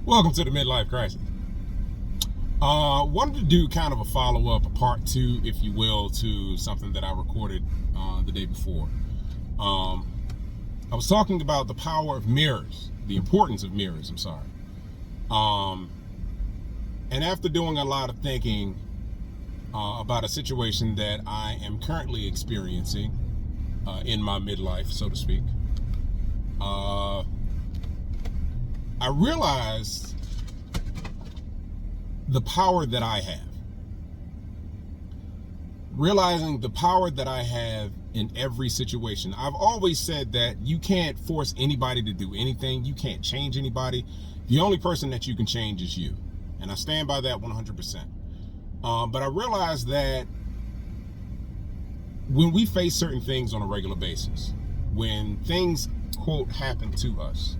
Welcome to the Midlife Crisis. Wanted to do kind of a follow-up, a part two, if you will, to something that I recorded the day before. I was talking about the power of mirrors, the importance of mirrors, I'm sorry. And after doing a lot of thinking about a situation that I am currently experiencing in my midlife, so to speak, I realized the power that I have. Realizing the power that I have in every situation. I've always said that you can't force anybody to do anything. You can't change anybody. The only person that you can change is you. And I stand by that 100%. But I realized that when we face certain things on a regular basis, when things, quote, happen to us,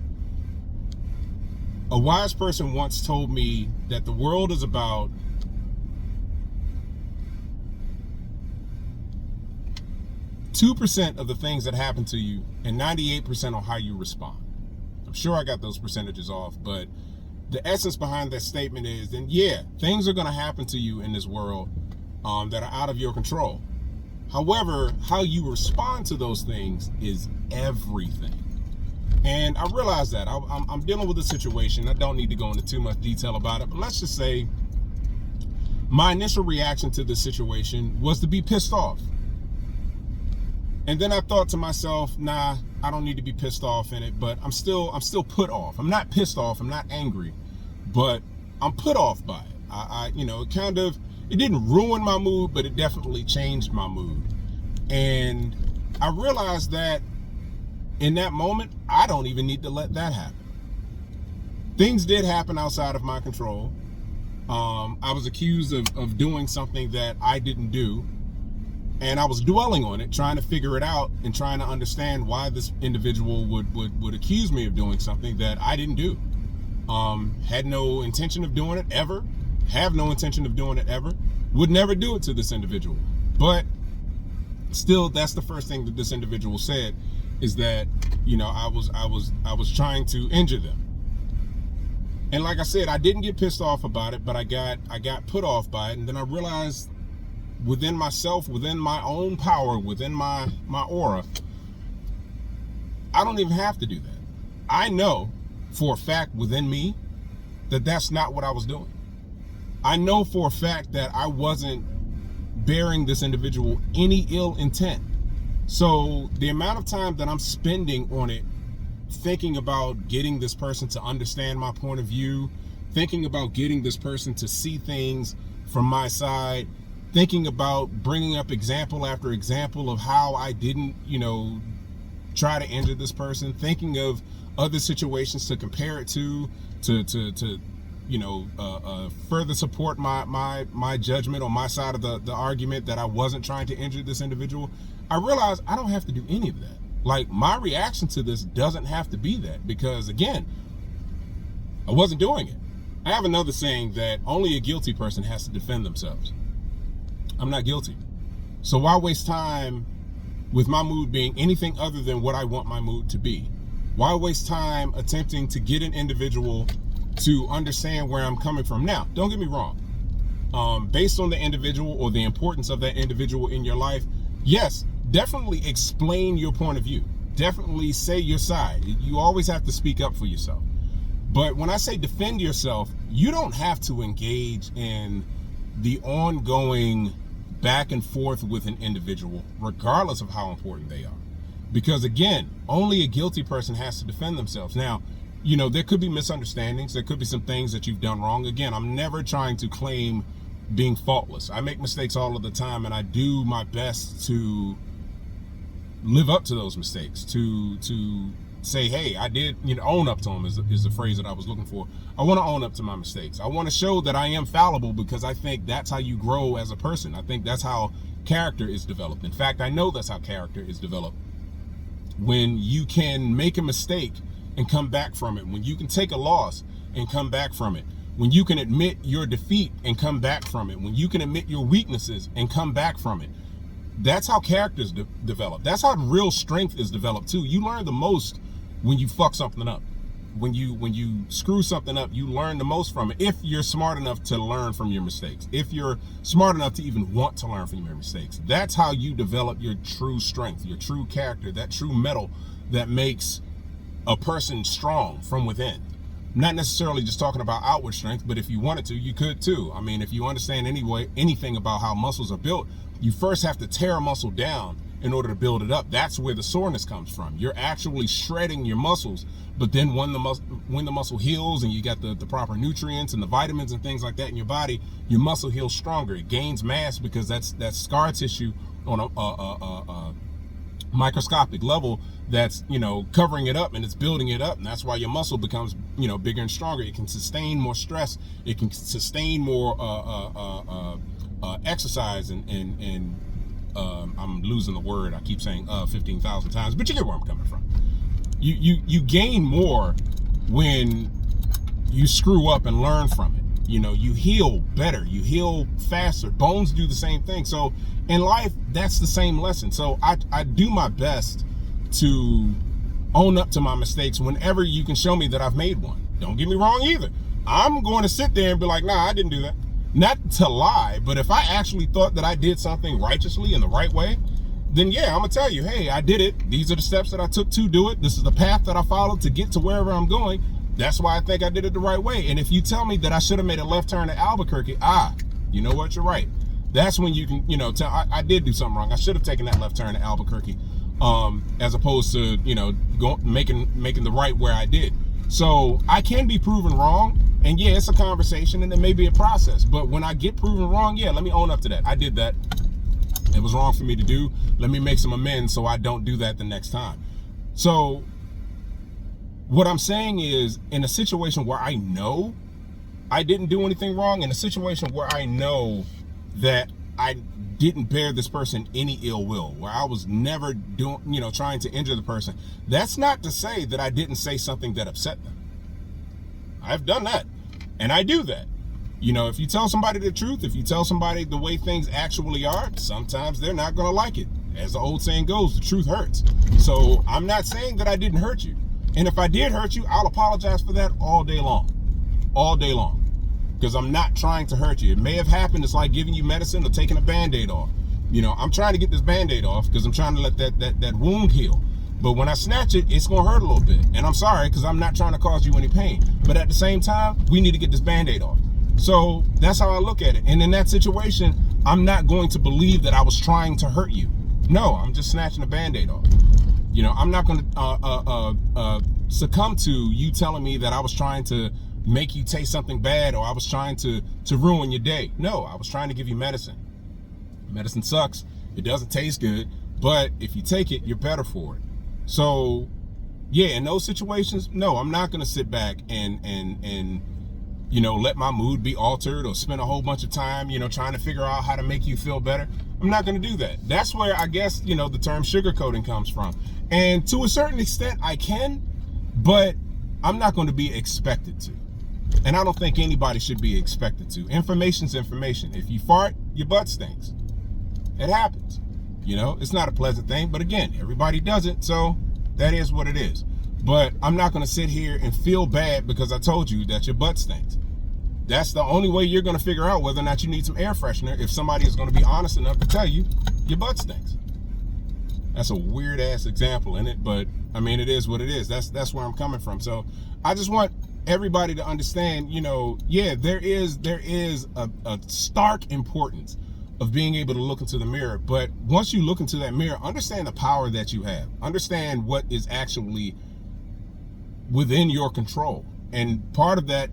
a wise person once told me that the world is about (2% of the things that happen to you and 98% on how you respond. I'm sure I got those percentages off, but the essence behind that statement is, then yeah, things are going to happen to you in this world that are out of your control. However, how you respond to those things is everything. And I realized that I'm dealing with a situation. I don't need to go into too much detail about it, but let's just say my initial reaction to this situation was to be pissed off. And then I thought to myself, nah, I don't need to be pissed off in it, but I'm still put off. I'm not pissed off, I'm not angry, but I'm put off by it. It didn't ruin my mood, but it definitely changed my mood. And I realized that in that moment, I don't even need to let that happen. Things did happen outside of my control. I was accused of doing something that I didn't do. And I was dwelling on it, trying to figure it out and trying to understand why this individual would accuse me of doing something that I didn't do. Had no intention of doing it ever. Have no intention of doing it ever. Would never do it to this individual. But still, that's the first thing that this individual said, is that, I was trying to injure them. And like I said, I didn't get pissed off about it, but I got put off by it. And then I realized within myself, within my own power, within my aura, I don't even have to do that. I know for a fact within me that that's not what I was doing. I know for a fact that I wasn't bearing this individual any ill intent. So the amount of time that I'm spending on it, thinking about getting this person to understand my point of view, thinking about getting this person to see things from my side, thinking about bringing up example after example of how I didn't, try to injure this person, thinking of other situations to compare it to further support my judgment on my side of the argument that I wasn't trying to injure this individual. I realized I don't have to do any of that. Like, my reaction to this doesn't have to be that, because again, I wasn't doing it. I have another saying that only a guilty person has to defend themselves. I'm not guilty. So why waste time with my mood being anything other than what I want my mood to be? Why waste time attempting to get an individual to understand where I'm coming from? Now, don't get me wrong. Based on the individual or the importance of that individual in your life, yes, definitely explain your point of view. Definitely say your side. You always have to speak up for yourself. But when I say defend yourself, you don't have to engage in the ongoing back and forth with an individual, regardless of how important they are. Because again, only a guilty person has to defend themselves. Now, there could be misunderstandings. There could be some things that you've done wrong. Again, I'm never trying to claim being faultless. I make mistakes all of the time, and I do my best to live up to those mistakes, to say, hey, I did, own up to them is the phrase that I was looking for. I want to own up to my mistakes. I want to show that I am fallible, because I think that's how you grow as a person. I think that's how character is developed. In fact, I know that's how character is developed. When you can make a mistake and come back from it, when you can take a loss and come back from it, when you can admit your defeat and come back from it, when you can admit your weaknesses and come back from it, that's how characters develop. That's how real strength is developed too. You learn the most when you fuck something up. when you screw something up, you learn the most from it. If you're smart enough to learn from your mistakes, if you're smart enough to even want to learn from your mistakes, that's how you develop your true strength, your true character, that true metal that makes a person strong from within. Not necessarily just talking about outward strength, but if you wanted to, you could too. I mean, if you understand anything about how muscles are built, you first have to tear a muscle down in order to build it up. That's where the soreness comes from. You're actually shredding your muscles, but then when the muscle heals and you got the proper nutrients and the vitamins and things like that in your body, your muscle heals stronger. It gains mass because that's scar tissue on a microscopic level that's, you know, covering it up and it's building it up, and that's why your muscle becomes, you know, bigger and stronger. It can sustain more stress. It can sustain more exercise and I'm losing the word. I keep saying 15,000 times, but you get where I'm coming from. You gain more when you screw up and learn from it. You know, you heal better, you heal faster. Bones do the same thing. So in life, that's the same lesson. So I do my best to own up to my mistakes whenever you can show me that I've made one. Don't get me wrong either. I'm going to sit there and be like, nah, I didn't do that. Not to lie, but if I actually thought that I did something righteously in the right way, then yeah, I'm gonna tell you, hey, I did it. These are the steps that I took to do it. This is the path that I followed to get to wherever I'm going. That's why I think I did it the right way. And if you tell me that I should have made a left turn to Albuquerque, you know what, you're right. That's when you can, you know, tell I did do something wrong. I should have taken that left turn to Albuquerque, as opposed to, you know, making the right where I did. So I can be proven wrong. And yeah, it's a conversation and it may be a process, but when I get proven wrong, yeah, let me own up to that. I did that. It was wrong for me to do. Let me make some amends so I don't do that the next time. So what I'm saying is, in a situation where I know I didn't do anything wrong, in a situation where I know that I didn't bear this person any ill will, where I was never doing, you know, trying to injure the person, that's not to say that I didn't say something that upset them. I've done that, and I do that. You know, if you tell somebody the truth, if you tell somebody the way things actually are, sometimes they're not going to like it. As the old saying goes, the truth hurts. So I'm not saying that I didn't hurt you. And if I did hurt you, I'll apologize for that all day long. All day long. Because I'm not trying to hurt you. It may have happened. It's like giving you medicine or taking a Band-Aid off. You know, I'm trying to get this Band-Aid off because I'm trying to let that wound heal. But when I snatch it, it's going to hurt a little bit. And I'm sorry, because I'm not trying to cause you any pain. But at the same time, we need to get this Band-Aid off. So that's how I look at it. And in that situation, I'm not going to believe that I was trying to hurt you. No, I'm just snatching a Band-Aid off. You know, I'm not going to succumb to you telling me that I was trying to make you taste something bad or I was trying to ruin your day. No, I was trying to give you medicine. Medicine sucks. It doesn't taste good. But if you take it, you're better for it. So, yeah, in those situations, no, I'm not going to sit back and you know, let my mood be altered or spend a whole bunch of time, you know, trying to figure out how to make you feel better. I'm not going to do that. That's where I guess, you know, the term sugarcoating comes from. And to a certain extent, I can, but I'm not going to be expected to. And I don't think anybody should be expected to. Information's information. If you fart, your butt stinks. It happens. You know, it's not a pleasant thing, but again, everybody does it, so that is what it is. But I'm not going to sit here and feel bad because I told you that your butt stinks. That's the only way you're going to figure out whether or not you need some air freshener, if somebody is going to be honest enough to tell you your butt stinks. That's a weird ass example in it, but I mean, it is what it is. That's where I'm coming from. So I just want everybody to understand, you know, yeah, there is a stark importance of being able to look into the mirror. But once you look into that mirror, understand the power that you have. Understand what is actually within your control. And part of that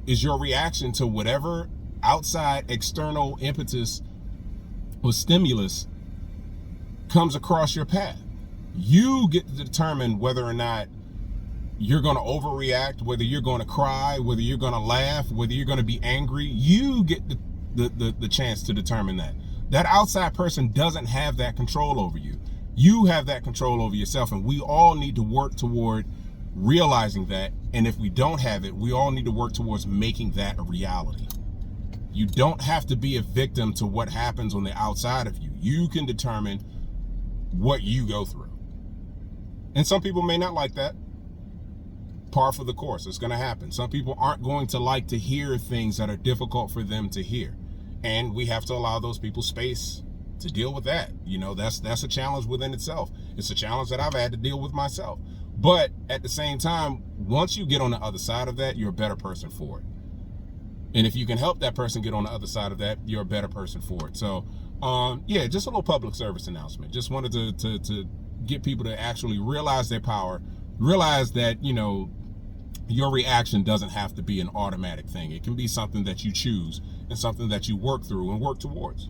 is your reaction to whatever outside external impetus or stimulus comes across your path. You get to determine whether or not you're going to overreact, whether you're going to cry, whether you're going to laugh, whether you're going to be angry. You get the chance to determine that. That outside person doesn't have that control over you. You have that control over yourself, and we all need to work toward realizing that. And if we don't have it, we all need to work towards making that a reality. You don't have to be a victim to what happens on the outside of you. You can determine what you go through. And some people may not like that. par for the course. It's going to happen. Some people aren't going to like to hear things that are difficult for them to hear. And we have to allow those people space to deal with that. You know, that's a challenge within itself. It's a challenge that I've had to deal with myself. But at the same time, once you get on the other side of that, you're a better person for it. And if you can help that person get on the other side of that, you're a better person for it. So, yeah, just a little public service announcement. Just wanted to get people to actually realize their power, realize that, you know, your reaction doesn't have to be an automatic thing. It can be something that you choose and something that you work through and work towards.